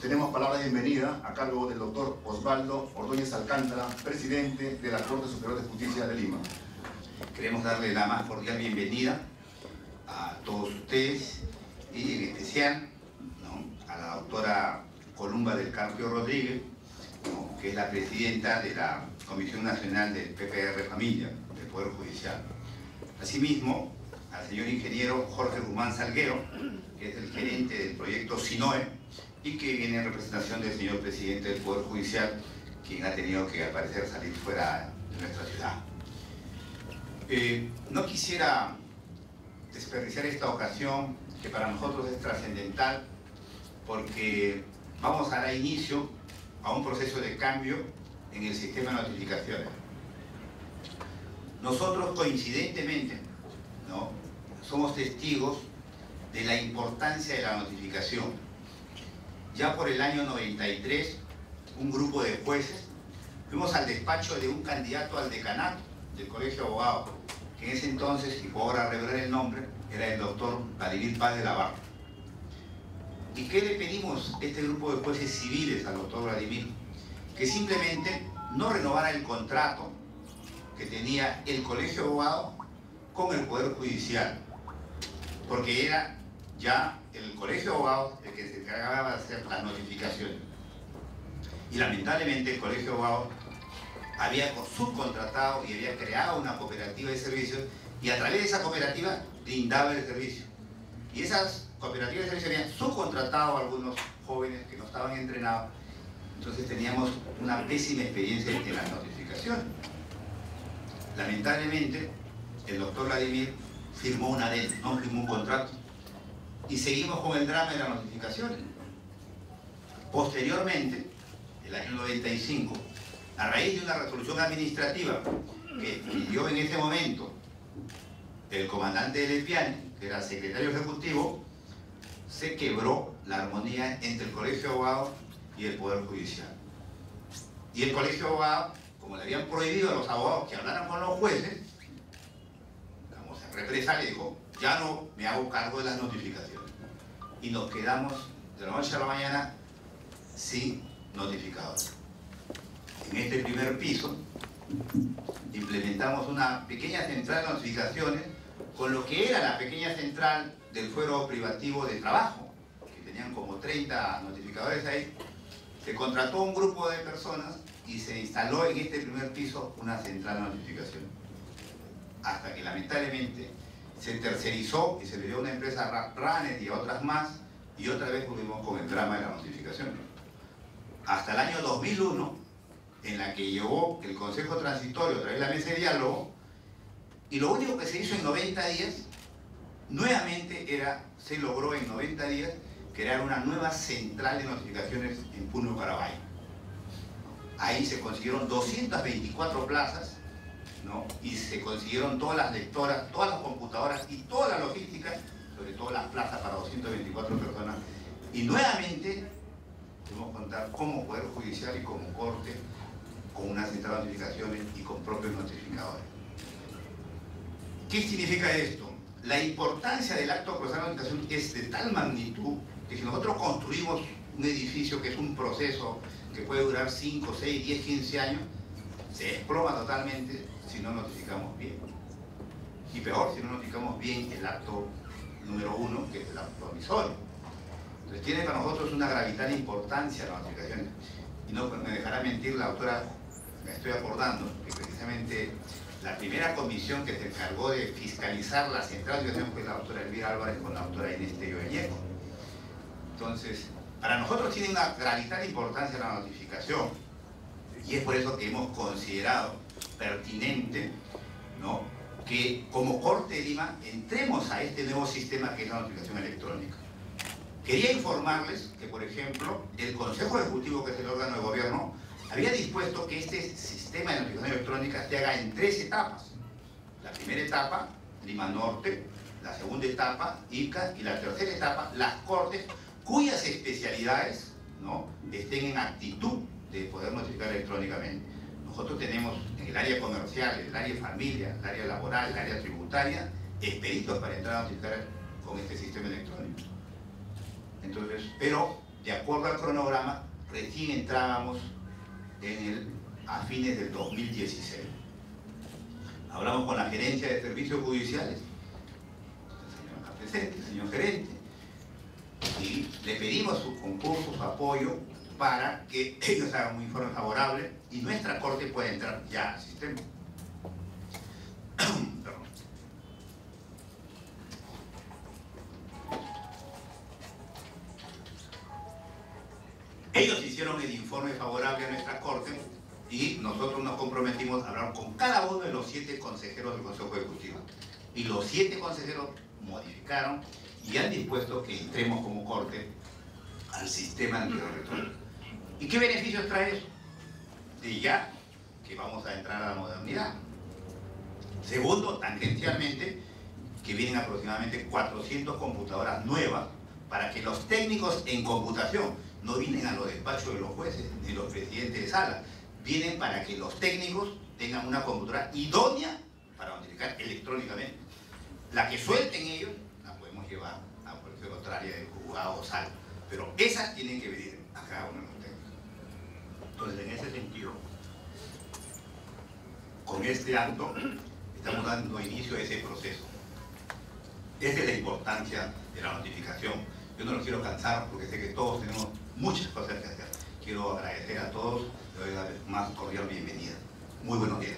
tenemos palabra de bienvenida a cargo del doctor Osvaldo Ordóñez Alcántara, presidente de la Corte Superior de Justicia de Lima. Queremos darle la más cordial bienvenida a todos ustedes y en especial, ¿no?, a la doctora Columba del Carpio Rodríguez, ¿no?, que es la presidenta de la Comisión Nacional del PPR Familia, del Poder Judicial. Asimismo, al señor ingeniero Jorge Guzmán Salguero, que es el gerente del proyecto SINOE y que viene en representación del señor presidente del Poder Judicial, quien ha tenido que, al parecer, salir fuera de nuestra ciudad. No quisiera desperdiciar esta ocasión, que para nosotros es trascendental, porque vamos a dar inicio a un proceso de cambio en el sistema de notificaciones. Nosotros, coincidentemente, ¿no?, somos testigos de la importancia de la notificación. Ya por el año 93, un grupo de jueces fuimos al despacho de un candidato al decanato del Colegio de Abogados, que en ese entonces, y puedo ahora revelar el nombre, era el doctor Vladimir Paz de la Barra. ¿Y qué le pedimos a este grupo de jueces civiles al doctor Vladimir? Que simplemente no renovara el contrato que tenía el Colegio de Abogados con el Poder Judicial, porque era ya el Colegio de Abogados el que se encargaba de hacer las notificaciones. Y lamentablemente el Colegio de Abogados había subcontratado y había creado una cooperativa de servicios, y a través de esa cooperativa brindaba el servicio. Y esas cooperativas de servicios habían subcontratado a algunos jóvenes que no estaban entrenados. Entonces teníamos una pésima experiencia en las notificaciones. Lamentablemente, el doctor Vladimir firmó una adenda, no firmó un contrato. Y seguimos con el drama de las notificaciones. Posteriormente, el año 95, a raíz de una resolución administrativa que pidió en ese momento el comandante del EPIANI, que era secretario ejecutivo, se quebró la armonía entre el Colegio de Abogados y el Poder Judicial. Y el Colegio de Abogados, como le habían prohibido a los abogados que hablaran con los jueces, vamos a represalia, dijo: ya no me hago cargo de las notificaciones. Y nos quedamos de la noche a la mañana sin notificadores. En este primer piso implementamos una pequeña central de notificaciones con lo que era la pequeña central del fuero privativo de trabajo, que tenían como 30 notificadores ahí. Se contrató un grupo de personas y se instaló en este primer piso una central de notificación, hasta que lamentablemente se tercerizó y se le dio a una empresa Ranet y a otras más, y otra vez volvimos con el drama de la notificación. Hasta el año 2001, en la que llegó el Consejo Transitorio a través de la mesa de diálogo, y lo único que se hizo en 90 días, nuevamente se logró en 90 días crear una nueva central de notificaciones en Puno, Paraguay. Ahí se consiguieron 224 plazas, ¿no?, y se consiguieron todas las lectoras, todas las computadoras y toda la logística, sobre todo las plazas para 224 personas. Y nuevamente debemos contar como Poder Judicial y como Corte con una central de notificaciones y con propios notificadores. ¿Qué significa esto? La importancia del acto procesal de notificación es de tal magnitud que si nosotros construimos un edificio que es un proceso que puede durar 5, 6, 10, 15 años, se desploma totalmente si no notificamos bien. Y peor, si no notificamos bien el acto número 1, que es el acto promisorio. Entonces tiene para nosotros una gravital importancia las notificaciones. Y no me dejará mentir la doctora, me estoy acordando, que precisamente la primera comisión que se encargó de fiscalizar la central de notificación fue la doctora Elvira Álvarez con la doctora Inés Tello Ñeco. Entonces, para nosotros tiene una gravital importancia la notificación, y es por eso que hemos considerado pertinente, ¿no?, que como Corte de Lima entremos a este nuevo sistema que es la notificación electrónica. Quería informarles que, por ejemplo, el Consejo Ejecutivo, que es el órgano de gobierno, había dispuesto que este sistema de notificación electrónica se haga en 3 etapas. La primera etapa, Lima Norte; la segunda etapa, Ica; y la tercera etapa, las Cortes, cuyas especialidades, ¿no?, estén en actitud de poder notificar electrónicamente. Nosotros tenemos en el área comercial, el área familia, el área laboral, el área tributaria, expeditos para entrar a notificar con este sistema electrónico. Entonces, pero de acuerdo al cronograma, recién entrábamos a fines del 2016. Hablamos con la gerencia de servicios judiciales, el señor acá presente, el señor gerente, y le pedimos su concurso, su apoyo, para que ellos hagan un informe favorable y nuestra corte pueda entrar ya al sistema. Ellos hicieron el informe favorable a nuestra corte y nosotros nos comprometimos a hablar con cada uno de los 7 consejeros del Consejo Ejecutivo. Y los 7 consejeros modificaron y han dispuesto que entremos como corte al sistema antirretorno. ¿Y qué beneficios trae eso? De ya que vamos a entrar a la modernidad. Segundo, tangencialmente, que vienen aproximadamente 400 computadoras nuevas para que los técnicos en computación no vienen a los despachos de los jueces ni los presidentes de sala, vienen para que los técnicos tengan una computadora idónea para notificar electrónicamente. La que suelten ellos, la podemos llevar a cualquier otra área del juzgado o sala, pero esas tienen que venir a cada uno de los técnicos. Entonces, en ese sentido, con este acto, estamos dando inicio a ese proceso. Esa es la importancia de la notificación. Yo no los quiero cansar porque sé que todos tenemos muchas cosas que hacer. Quiero agradecer a todos, les doy la más cordial bienvenida. Muy buenos días.